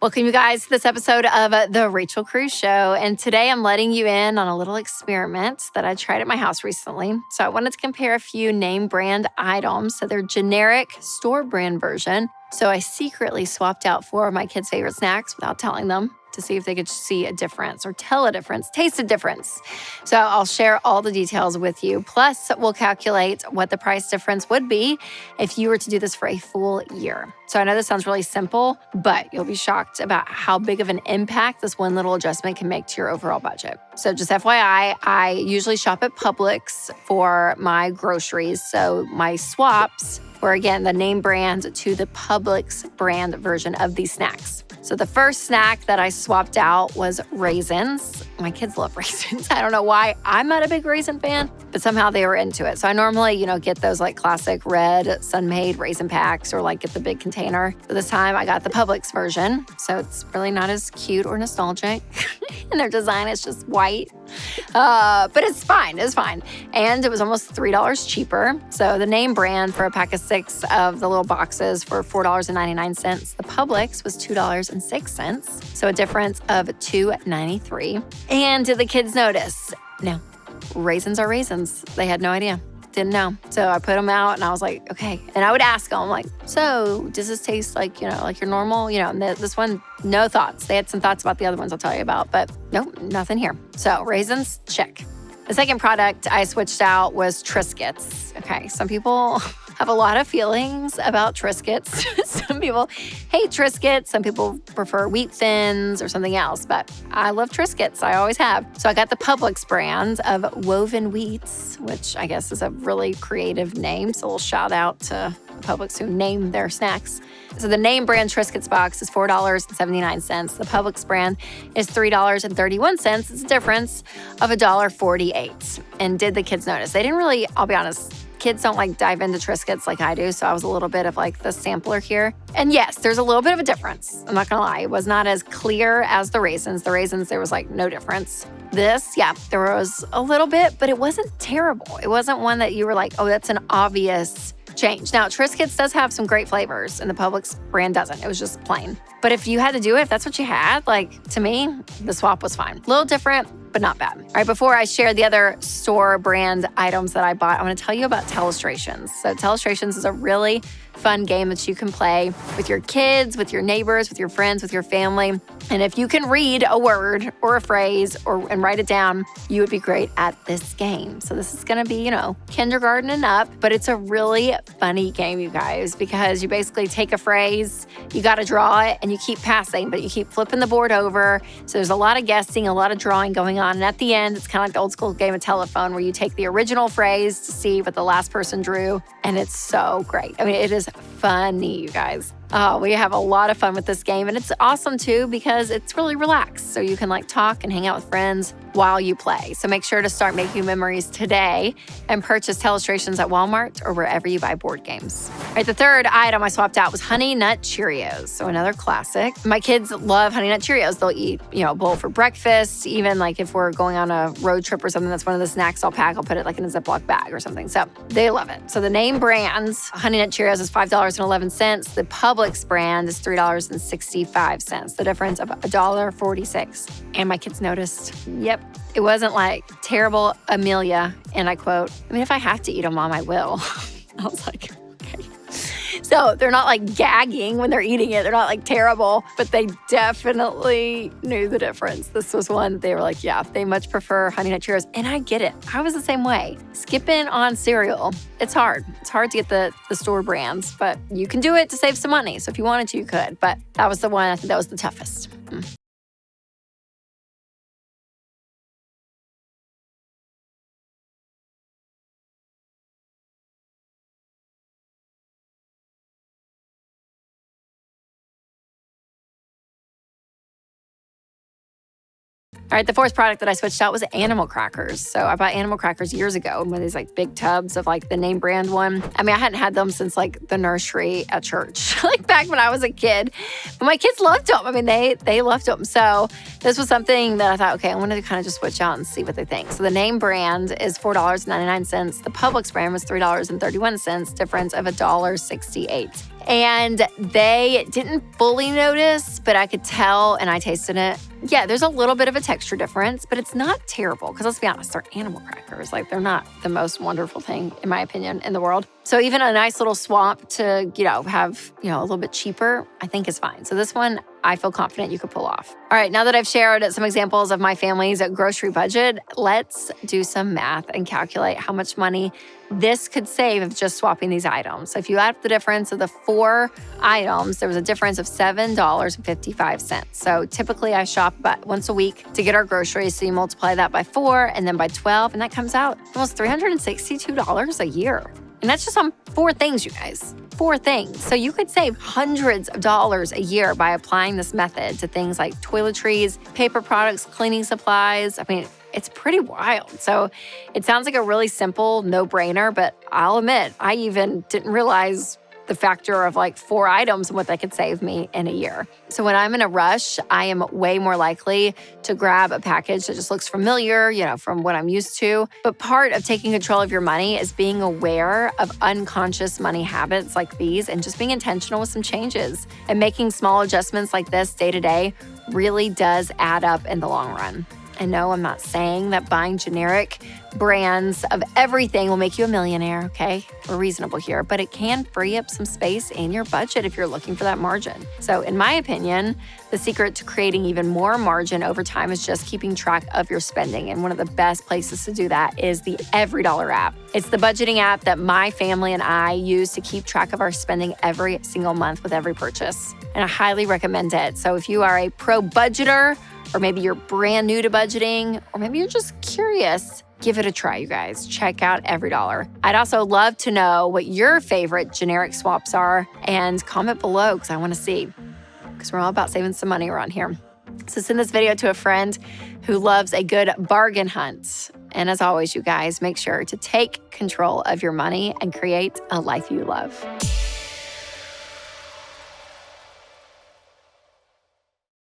Welcome, you guys, to this episode of The Rachel Cruze Show. And today I'm letting you in on a little experiment that I tried at my house recently. So I wanted to compare a few name brand items to their generic store brand version. So I secretly swapped out 4 of my kids' favorite snacks without telling them to see if they could see a difference or tell a difference, taste a difference. So I'll share all the details with you. Plus, we'll calculate what the price difference would be if you were to do this for a full year. So I know this sounds really simple, but you'll be shocked about how big of an impact this one little adjustment can make to your overall budget. So just FYI, I usually shop at Publix for my groceries. So my swaps were, again, the name brand to the Publix brand version of these snacks. So the first snack that I swapped out was raisins. My kids love raisins. I don't know why I'm not a big raisin fan, but somehow they were into it. So I normally, get those like classic red Sun-Maid raisin packs or like get the big container. So this time I got the Publix version. So it's really not as cute or nostalgic. And their design is just white. But it's fine. It's fine. And it was almost $3 cheaper. So the name brand for a pack of 6 of the little boxes for $4.99. The Publix was $2.06. So a difference of $2.93. And did the kids notice? No. Raisins are raisins. They had no idea. Didn't know. So I put them out and I was like, okay. And I would ask them like, so does this taste like, like your normal, and this one, no thoughts. They had some thoughts about the other ones I'll tell you about, but nope, nothing here. So raisins, check. The second product I switched out was Triscuits. Okay, some people have a lot of feelings about Triscuits. Some people hate Triscuits. Some people prefer Wheat Thins or something else, but I love Triscuits. I always have. So I got the Publix brand of woven wheats, which I guess is a really creative name. So a little shout out to Publix who named their snacks. So the name brand Triscuits box is $4.79. The Publix brand is $3.31. It's a difference of $1.48. And did the kids notice? They didn't really, I'll be honest, kids don't like dive into Triscuits like I do. So I was a little bit of like the sampler here. And yes, there's a little bit of a difference. I'm not gonna lie. It was not as clear as the raisins. The raisins, there was like no difference. This, yeah, there was a little bit, but it wasn't terrible. It wasn't one that you were like, oh, that's an obvious change. Now, Triscuits does have some great flavors and the Publix brand doesn't. It was just plain. But if you had to do it, if that's what you had, like to me, the swap was fine. A little different, but not bad. All right, before I share the other store brand items that I bought, I want to tell you about Telestrations. So Telestrations is a really fun game that you can play with your kids, with your neighbors, with your friends, with your family. And if you can read a word or a phrase and write it down, you would be great at this game. So this is going to be, kindergarten and up, but it's a really funny game, you guys, because you basically take a phrase, you got to draw it, and you keep passing, but you keep flipping the board over. So there's a lot of guessing, a lot of drawing going on. And at the end, it's kind of like the old school game of telephone where you take the original phrase to see what the last person drew. And it's so great. I mean, it is funny, you guys. Oh, we have a lot of fun with this game. And it's awesome too because it's really relaxed. So you can talk and hang out with friends while you play. So make sure to start making memories today and purchase Telestrations at Walmart or wherever you buy board games. All right, the third item I swapped out was Honey Nut Cheerios. So another classic. My kids love Honey Nut Cheerios. They'll eat, a bowl for breakfast. Even if we're going on a road trip or something, that's one of the snacks I'll pack. I'll put it in a Ziploc bag or something. So they love it. So the name brands, Honey Nut Cheerios is $5.11. The Publix brand is $3.65. The difference of $1.46. And my kids noticed, yep, it wasn't like terrible Amelia. And I quote, if I have to eat them, Mom, I will. I was like, okay. So they're not gagging when they're eating it. They're not terrible, but they definitely knew the difference. This was one they were like, yeah, they much prefer Honey Nut Cheerios. And I get it. I was the same way. Skipping on cereal, it's hard. It's hard to get the store brands, but you can do it to save some money. So if you wanted to, you could. But that was the one, I think that was the toughest. All right, the fourth product that I switched out was animal crackers. So I bought animal crackers years ago in one of these like big tubs of like the name brand one. I mean, I hadn't had them since like the nursery at church, like back when I was a kid. But my kids loved them. I mean, they loved them. So this was something that I thought, okay, I wanted to kind of just switch out and see what they think. So the name brand is $4.99. The Publix brand was $3.31, difference of $1.68. And they didn't fully notice, but I could tell and I tasted it. Yeah, there's a little bit of a texture difference, but it's not terrible because let's be honest, they're animal crackers. Like they're not the most wonderful thing, in my opinion, in the world. So even a nice little swap to, have, a little bit cheaper, I think is fine. So this one, I feel confident you could pull off. All right, now that I've shared some examples of my family's grocery budget, let's do some math and calculate how much money this could save of just swapping these items. So if you add up the difference of the 4 items, there was a difference of $7.55. So typically I shop about once a week to get our groceries. So you multiply that by 4 and then by 12, and that comes out almost $362 a year. And that's just on 4 things, you guys. 4 things. So you could save hundreds of dollars a year by applying this method to things like toiletries, paper products, cleaning supplies. I mean, it's pretty wild. So it sounds like a really simple no-brainer, but I'll admit, I even didn't realize the factor of like 4 items and what that could save me in a year. So when I'm in a rush, I am way more likely to grab a package that just looks familiar, from what I'm used to. But part of taking control of your money is being aware of unconscious money habits like these and just being intentional with some changes. And making small adjustments like this day to day really does add up in the long run. And no, I'm not saying that buying generic brands of everything will make you a millionaire, okay? We're reasonable here, but it can free up some space in your budget if you're looking for that margin. So in my opinion, the secret to creating even more margin over time is just keeping track of your spending. And one of the best places to do that is the EveryDollar app. It's the budgeting app that my family and I use to keep track of our spending every single month with every purchase. And I highly recommend it. So if you are a pro budgeter, or maybe you're brand new to budgeting, or maybe you're just curious, give it a try, you guys. Check out EveryDollar. I'd also love to know what your favorite generic swaps are and comment below because I want to see, because we're all about saving some money around here. So send this video to a friend who loves a good bargain hunt. And as always, you guys, make sure to take control of your money and create a life you love.